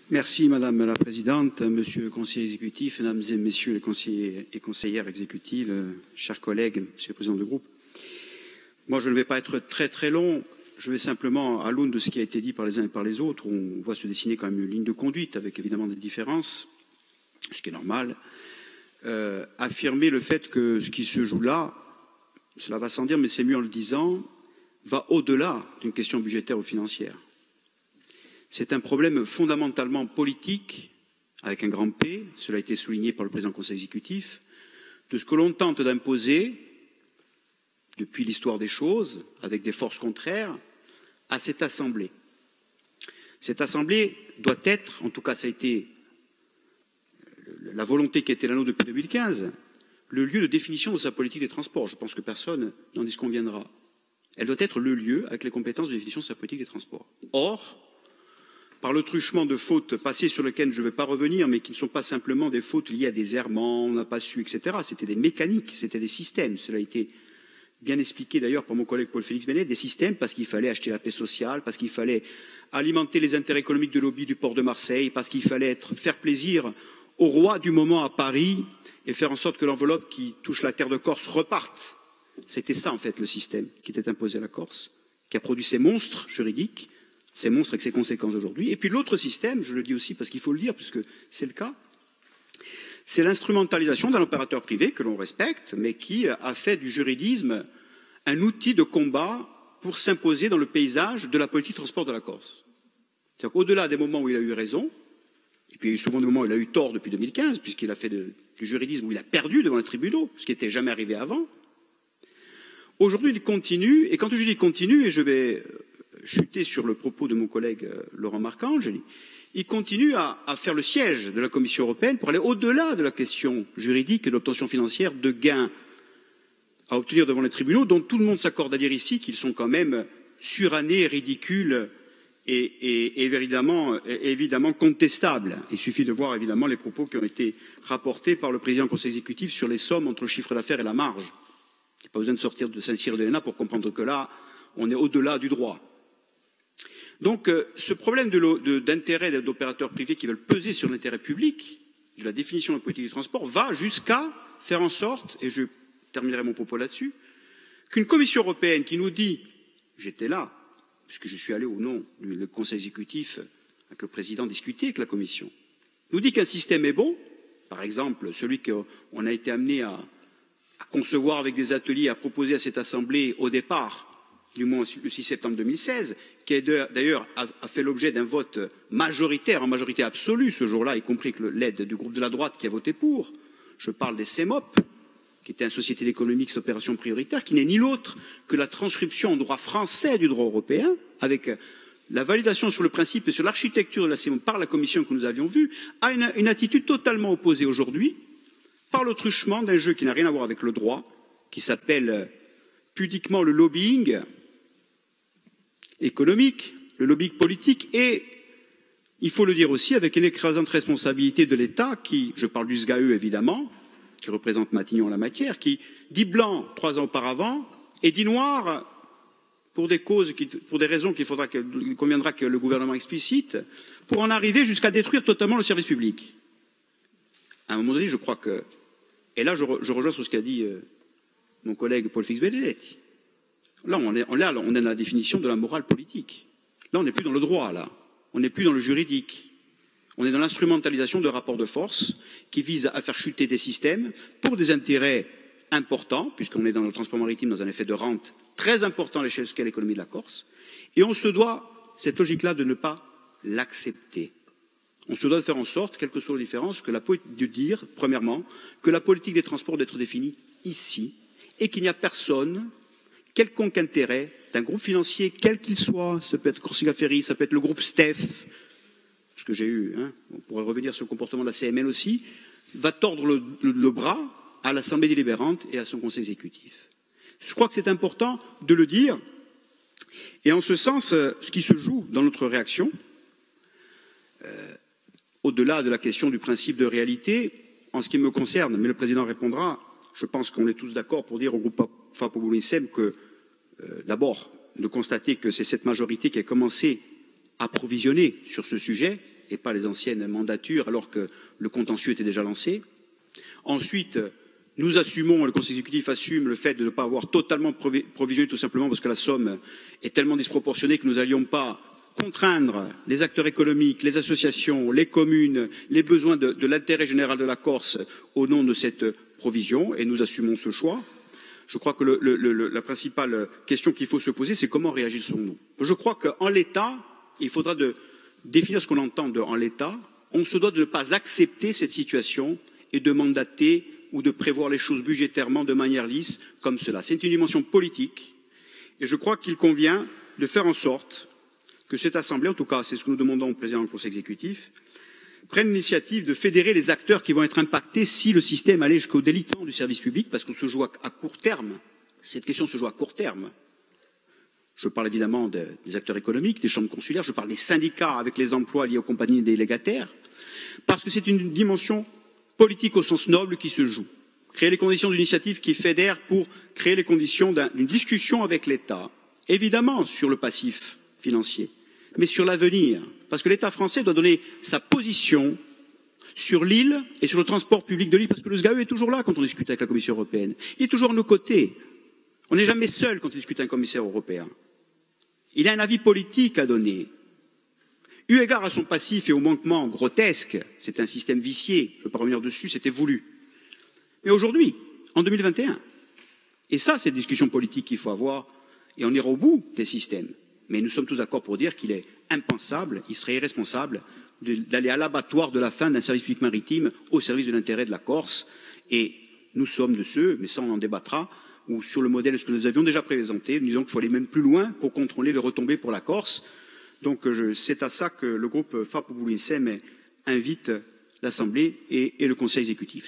Merci Madame la Présidente, Monsieur le Conseiller exécutif, Mesdames et Messieurs les conseillers et conseillères exécutives, chers collègues, Monsieur le Président du groupe. Moi, je ne vais pas être très long. Je vais simplement, à l'aune de ce qui a été dit par les uns et par les autres, on voit se dessiner quand même une ligne de conduite avec évidemment des différences, ce qui est normal, affirmer le fait que ce qui se joue là, cela va sans dire, mais c'est mieux en le disant, va au-delà d'une question budgétaire ou financière. C'est un problème fondamentalement politique, avec un grand P, cela a été souligné par le président du Conseil exécutif, de ce que l'on tente d'imposer, depuis l'histoire des choses, avec des forces contraires, à cette Assemblée. Cette Assemblée doit être, en tout cas ça a été la volonté qui a été la nôtre depuis 2015, le lieu de définition de sa politique des transports. Je pense que personne n'en disconviendra. Elle doit être le lieu avec les compétences de définition de sa politique des transports. Or, par le truchement de fautes passées sur lesquelles je ne vais pas revenir, mais qui ne sont pas simplement des fautes liées à des errements, on n'a pas su, etc. C'était des mécaniques, c'était des systèmes. Cela a été bien expliqué d'ailleurs par mon collègue Paul-Félix Benet, des systèmes parce qu'il fallait acheter la paix sociale, parce qu'il fallait alimenter les intérêts économiques de lobby du port de Marseille, parce qu'il fallait faire plaisir au roi du moment à Paris et faire en sorte que l'enveloppe qui touche la terre de Corse reparte. C'était ça en fait le système qui était imposé à la Corse, qui a produit ces monstres juridiques, ces monstres avec ses conséquences aujourd'hui. Et puis l'autre système, je le dis aussi parce qu'il faut le dire, puisque c'est le cas, c'est l'instrumentalisation d'un opérateur privé que l'on respecte, mais qui a fait du juridisme un outil de combat pour s'imposer dans le paysage de la politique de transport de la Corse. C'est-à-dire qu'au-delà des moments où il a eu raison, et puis il y a eu souvent des moments où il a eu tort depuis 2015, puisqu'il a fait du juridisme où il a perdu devant les tribunaux, ce qui n'était jamais arrivé avant, aujourd'hui il continue, et quand je dis continue, et je vais chuter sur le propos de mon collègue Laurent Marcangeli, il continue à faire le siège de la Commission européenne pour aller au-delà de la question juridique et de l'obtention financière de gains à obtenir devant les tribunaux, dont tout le monde s'accorde à dire ici qu'ils sont quand même surannés, ridicules et évidemment contestables. Il suffit de voir évidemment les propos qui ont été rapportés par le président du Conseil exécutif sur les sommes entre le chiffre d'affaires et la marge. Il n'y a pas besoin de sortir de Saint-Cyr de l'ENA pour comprendre que là, on est au-delà du droit. Donc ce problème d'intérêt d'opérateurs privés qui veulent peser sur l'intérêt public, de la définition de la politique du transport, va jusqu'à faire en sorte, et je terminerai mon propos là-dessus, qu'une Commission européenne qui nous dit, j'étais là, puisque je suis allé au nom du Conseil exécutif avec le président discuter avec la Commission, nous dit qu'un système est bon, par exemple celui qu'on a été amené à concevoir avec des ateliers, à proposer à cette Assemblée au départ, du moins le 6 septembre 2016, qui d'ailleurs a fait l'objet d'un vote majoritaire, en majorité absolue ce jour-là, y compris avec l'aide du groupe de la droite qui a voté pour. Je parle des CEMOP, qui était une société d'économie mixte opération prioritaire, qui n'est ni l'autre que la transcription en droit français du droit européen, avec la validation sur le principe et sur l'architecture de la CEMOP par la Commission que nous avions vue, a une attitude totalement opposée aujourd'hui, par le truchement d'un jeu qui n'a rien à voir avec le droit, qui s'appelle pudiquement le lobbying économique, le lobbying politique, et il faut le dire aussi avec une écrasante responsabilité de l'État qui, je parle du SGAE évidemment, qui représente Matignon en la matière, qui dit blanc 3 ans auparavant et dit noir pour des causes, pour des raisons qu'il conviendra que le gouvernement explicite, pour en arriver jusqu'à détruire totalement le service public. À un moment donné, je crois que, et là je rejoins sur ce qu'a dit mon collègue Paul-Félix Benedetti. Là, on est dans la définition de la morale politique. Là, on n'est plus dans le droit, là. On n'est plus dans le juridique. On est dans l'instrumentalisation de rapports de force qui visent à faire chuter des systèmes pour des intérêts importants, puisqu'on est dans le transport maritime dans un effet de rente très important à l'échelle de l'économie de la Corse. Et on se doit, cette logique-là, de ne pas l'accepter. On se doit de faire en sorte, quelle que soit la différence, de dire, premièrement, que la politique des transports doit être définie ici et qu'il n'y a personne, quelconque intérêt d'un groupe financier, quel qu'il soit, ça peut être Corsica Ferry, ça peut être le groupe STEF, ce que j'ai eu, on pourrait revenir sur le comportement de la CML aussi, va tordre le bras à l'Assemblée délibérante et à son Conseil exécutif. Je crois que c'est important de le dire, et en ce sens, ce qui se joue dans notre réaction, au-delà de la question du principe de réalité, en ce qui me concerne, mais le président répondra, je pense qu'on est tous d'accord pour dire au groupe FAPO-Boulouissem que, d'abord, de constater que c'est cette majorité qui a commencé à provisionner sur ce sujet, et pas les anciennes mandatures, alors que le contentieux était déjà lancé. Ensuite, nous assumons, le Conseil exécutif assume le fait de ne pas avoir totalement provisionné, tout simplement parce que la somme est tellement disproportionnée que nous n'allions pas contraindre les acteurs économiques, les associations, les communes, les besoins de l'intérêt général de la Corse au nom de cette provision, et nous assumons ce choix. Je crois que la principale question qu'il faut se poser, c'est comment réagissons-nous. Je crois qu'en l'état, il faudra définir ce qu'on entend en l'état. On se doit de ne pas accepter cette situation et de mandater ou de prévoir les choses budgétairement de manière lisse comme cela. C'est une dimension politique et je crois qu'il convient de faire en sorte que cette Assemblée, en tout cas c'est ce que nous demandons au président du Conseil exécutif, prenne l'initiative de fédérer les acteurs qui vont être impactés si le système allait jusqu'au délitement du service public, parce qu'on se joue à court terme. Cette question se joue à court terme. Je parle évidemment des acteurs économiques, des chambres consulaires, je parle des syndicats avec les emplois liés aux compagnies délégataires, parce que c'est une dimension politique au sens noble qui se joue. Créer les conditions d'initiative qui fédèrent pour créer les conditions d'une discussion avec l'État, évidemment sur le passif financier, mais sur l'avenir, parce que l'État français doit donner sa position sur l'île et sur le transport public de l'île, parce que le SGAE est toujours là quand on discute avec la Commission européenne. Il est toujours à nos côtés. On n'est jamais seul quand on discute avec un commissaire européen. Il a un avis politique à donner. Eu égard à son passif et au manquement grotesque, c'est un système vicié, je ne veux pas revenir dessus, c'était voulu. Mais aujourd'hui, en 2021, et ça c'est une discussion politique qu'il faut avoir, et on ira au bout des systèmes. Mais nous sommes tous d'accord pour dire qu'il est impensable, il serait irresponsable d'aller à l'abattoir de la fin d'un service public maritime au service de l'intérêt de la Corse. Et nous sommes de ceux, mais ça on en débattra, où sur le modèle de ce que nous avions déjà présenté, nous disons qu'il faut aller même plus loin pour contrôler les retombées pour la Corse. Donc c'est à ça que le groupe FAP-Boulinsem invite l'Assemblée et le Conseil exécutif.